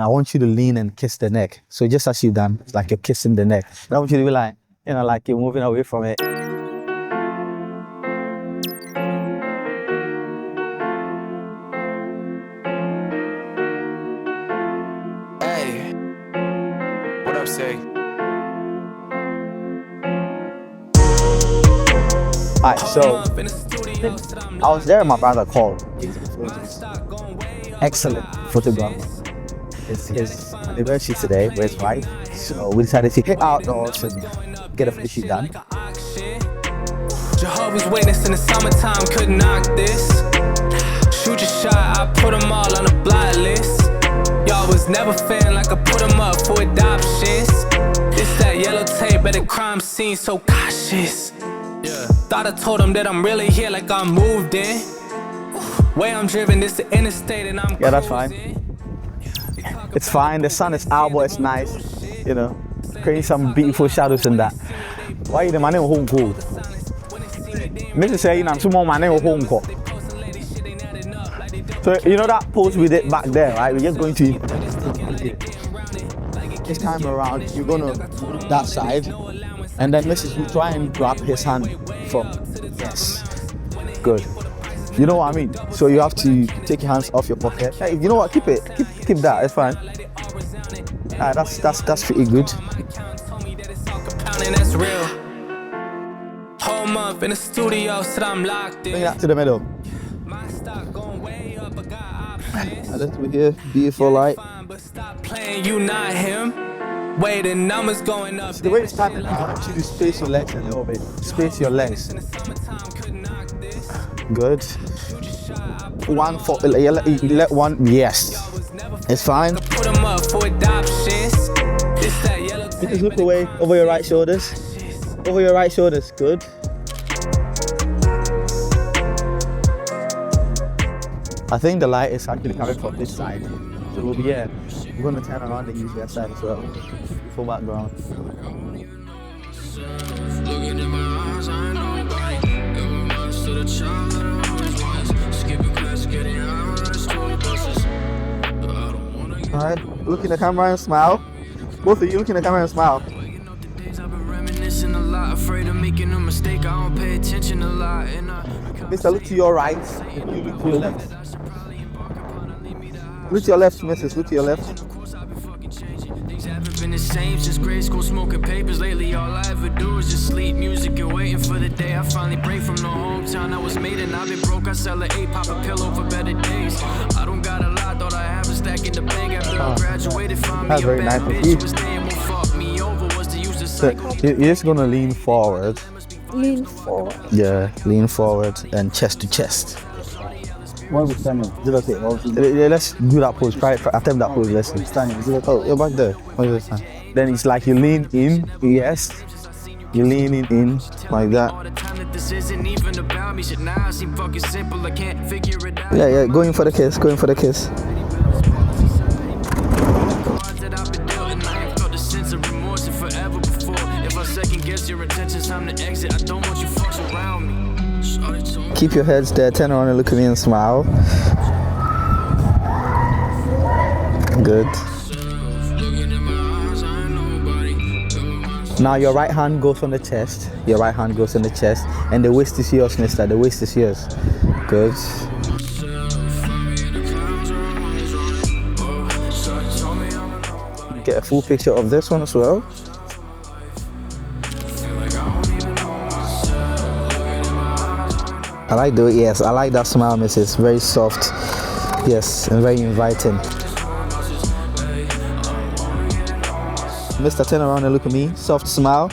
I want you to lean and kiss the neck. So just as you've done, it's like you're kissing the neck. And I want you to be like, you know, like you're moving away from it. Hey, what up, say? Alright, so I was there and my brother called. Excellent photographer. It's his anniversary today with his wife. So we decided to hit outdoors and get a photo shoot done. Jehovah's Witness in the summertime couldn't knock this. Shoot your shot, I put them all on the block list. Y'all was never feeling like I put them up for adoptions. It's that yellow tape at the crime scene, so cautious. Thought I told them that I'm really here like I moved in. Way I'm driven, this the interstate and I'm Yeah, that's fine. It's fine, the sun is out, but it's nice. You know, creating some beautiful shadows in that. Why you the man home cold? Mr. say, you know, I'm some more man home cold. So, you know that pose we did back there, right? We're just going to this time around, you're gonna that side, and then Mrs. will try and grab his hand from yes. Good. You know what I mean? So you have to take your hands off your pocket. Hey, you know what? Keep it. Keep that. It's fine. That's pretty good. That's real. Whole month in the studio, so I'm locked in. Bring that to the middle. A little bit here. Beautiful light. But stop playing, you not him. Way the numbers going up. The way it's tapping, I want you to space your legs a little bit. Space your legs. Good. One for let one. Yes. It's fine. Put them up for adoptions. Just look away over your right shoulders. Over your right shoulders. Good. I think the light is actually coming from this side. So we'll be here. We're going to turn around and use that side as well. Full background. Looking in my eyes, I know nobody. Ever much to the child that I always was. Skipping class, getting out of the school buses. Alright, look in the camera and smile. Both of you look in the camera and smile. I've been reminiscing a lot, afraid of making a mistake. I don't pay attention a lot. Mr. Look to your right, and you look to your left. Look to your left, Mrs. Look to your left. Things haven't been the same since grade school, smoking papers. Lately, all I ever do is just sleep music and waiting for the day I finally break from the hometown I was made in. I've been broke, I sell an 8, pop a pillow for better days. I don't got a lot, thought I have a stack in the bank after I graduated. Found me a bad bitch, was staying won't fuck me over. What's the use of psycho? You're just gonna lean forward. Lean forward. Yeah, lean forward and chest to chest. Why are we standing? Is it okay? Yeah, let's do that pose. Try attempt that pose. Let's see. Standing. Is it okay? Oh, you're back there. Then it's like you lean in. Yes. You're leaning in like that. Yeah. Going for the kiss. Going for the kiss. Keep your heads there, turn around and look at me and smile. Good. Now your right hand goes on the chest. Your right hand goes on the chest. And the waist is yours, mister. The waist is yours. Good. Get a full picture of this one as well. I like I like that smile, Mrs. Very soft, yes, and very inviting. Mr. Turn around and look at me, soft smile.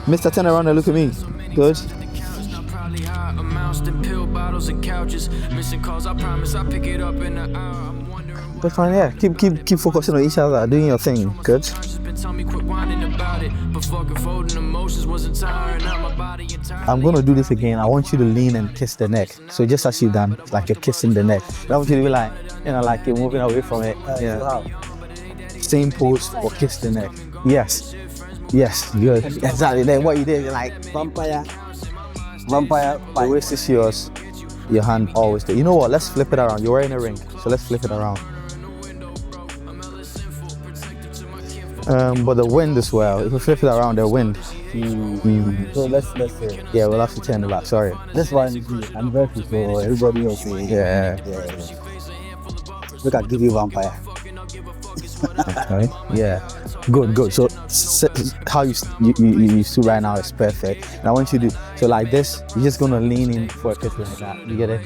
Mr. Turn around and look at me, good. But fine, yeah, keep focusing on each other, doing your thing, good. I'm gonna do this again. I want you to lean and kiss the neck. So just as you've done, it's like you're kissing the neck. I want you to be like, you know, like you're moving away from it. Yeah. Same pose or kiss the neck. Yes. Yes, good. Exactly. Then what you did, you're like vampire. The waist is yours. Your hand always there. You know what? Let's flip it around. You're wearing a ring, so let's flip it around. But the wind as well. If we flip it around, the wind. So let's say Yeah, we'll have to turn it back. Sorry. this one is anniversary for everybody else. Yeah. Look at Give You Vampire. Okay. Yeah. Good. So how you stood right now is perfect. And I want you to so like this. You're just gonna lean in for a kiss like that. You get it?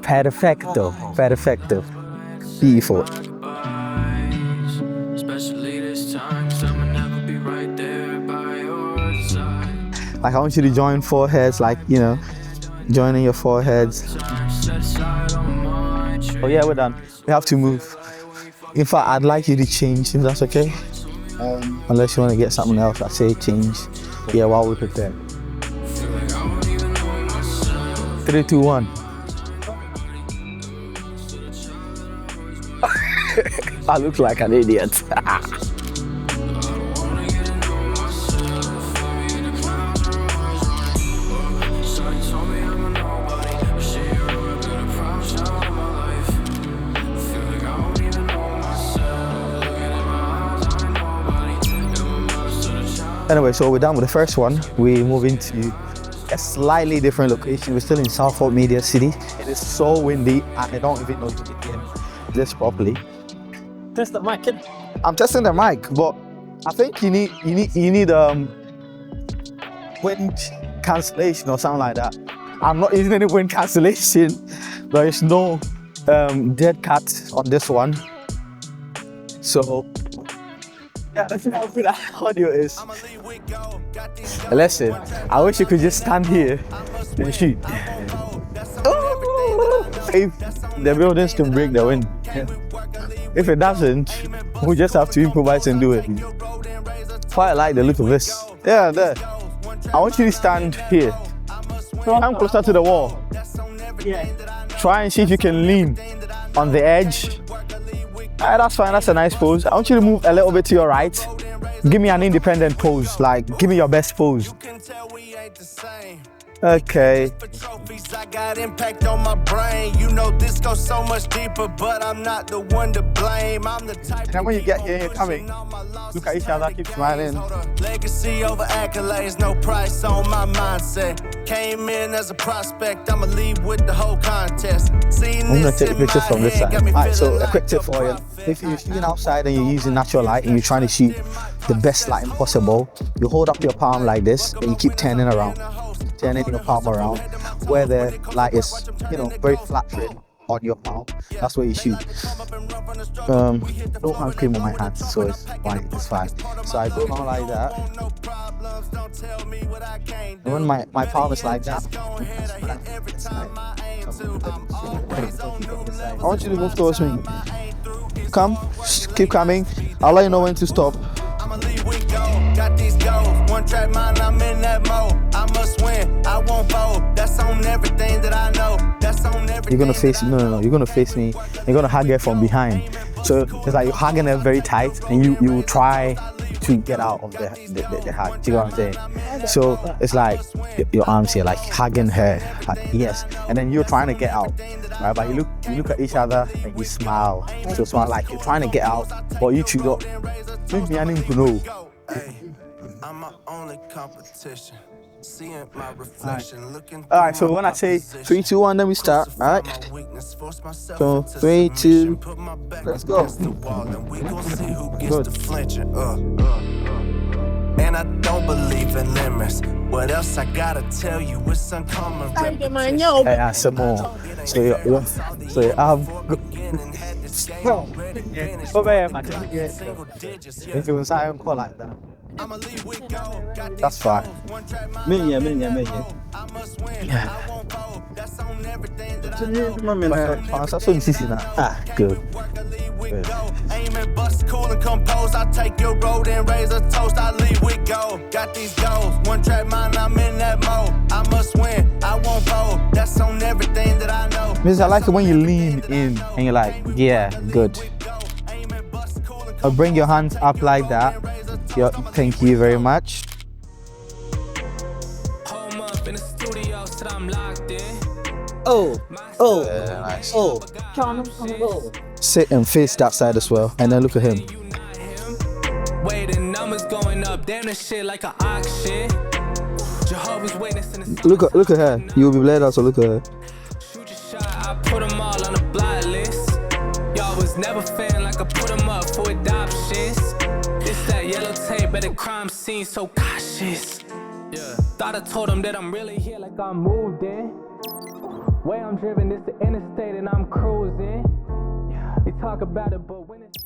Perfecto. Perfecto. Beautiful. Like I want you to join foreheads, like joining your foreheads. Oh yeah, we're done. We have to move. In fact, I'd like you to change if that's okay. Unless you want to get something else, I say change. Yeah, while we prepare. 3, 2, 1. I look like an idiot. Anyway, so we're done with the first one. We move into a slightly different location. We're still in Southport Media City. It is so windy and I don't even know if you can hear this properly. Test the mic. I'm testing the mic, but I think you need wind cancellation or something like that. I'm not using any wind cancellation. There is no dead cat on this one. So yeah, let's see how good that audio is. Listen, I wish you could just stand here and shoot. If the buildings can break the wind. If it doesn't, we just have to improvise and do it. Quite like the look of this. Yeah, there. I want you to stand here. Come closer to the wall. Yeah. Try and see if you can lean on the edge. Alright, that's fine, that's a nice pose. I want you to move a little bit to your right. Give me an independent pose, like give me your best pose. Okay. I got impact on my brain. You know this goes so much deeper, but I'm not the one to blame. I'm the type. And when you get here, you're coming. Look at each other, keep smiling. Legacy over accolades, no price on my mindset. Came in as a prospect, I'ma leave with the whole contest. I'm gonna take pictures from this side. Alright, so a quick tip for you. If you're shooting outside and you're using natural light and you're trying to shoot the best lighting possible, you hold up your palm like this and you keep turning around. Turning your palm around where the light is, very flat on your palm. That's where you shoot. Don't have cream on my hands, so it's fine. So I go down like that. And when my palm is like that, I want you to move towards me. Come, keep coming. I'll let you know when to stop. Got these goals, one track mind, I'm in that mode. I must win, I won't fold. That's on everything that I know. That's on everything. You're gonna face no. You're gonna face me. You're gonna hug her from behind. So it's like you're hugging her very tight, and you try to get out of the hug. Do you know what I'm saying? So it's like your arms here, like hugging her. Yes, and then you're trying to get out, right? But you look at each other and you smile. So it's like you're trying to get out, but you two don't. Maybe I need to know. I'm my only competition. Seeing my reflection, looking. All right, so when I say 3, 2, 1, then we start. All right. So 3, 2, let's go. Good. And I don't believe in limits. What else I gotta tell you? It's uncommon. Hey, some more. So you have. If it was I don't call like that. That's fine. Yeah. That's what you see now. Good. Aim and bust, cool and compose. I take your road and raise a toast. I leave with go. Got these goals. One track mind, I'm in that mode. I must win, I won't fold. That's on everything that I know. Miss, I like it when you lean in and you're like, yeah, good. Or bring your hands up like that. Yeah, thank you very much. Nice. Sit and face that side as well, and then look at him. Way the numbers going up, damn this shit like an auction. Jehovah's Witness in the Look at her. You'll be blurred out, so look at her. shoot your shot, I put them all on the block list. Y'all was never fan like I put them up for adoptions. It's that yellow tape at the crime scene, so cautious. Yeah. Thought I told them that I'm really here like I moved in. Way I'm driven, it's the interstate and I'm cruising. Yeah. They talk about it, but when it's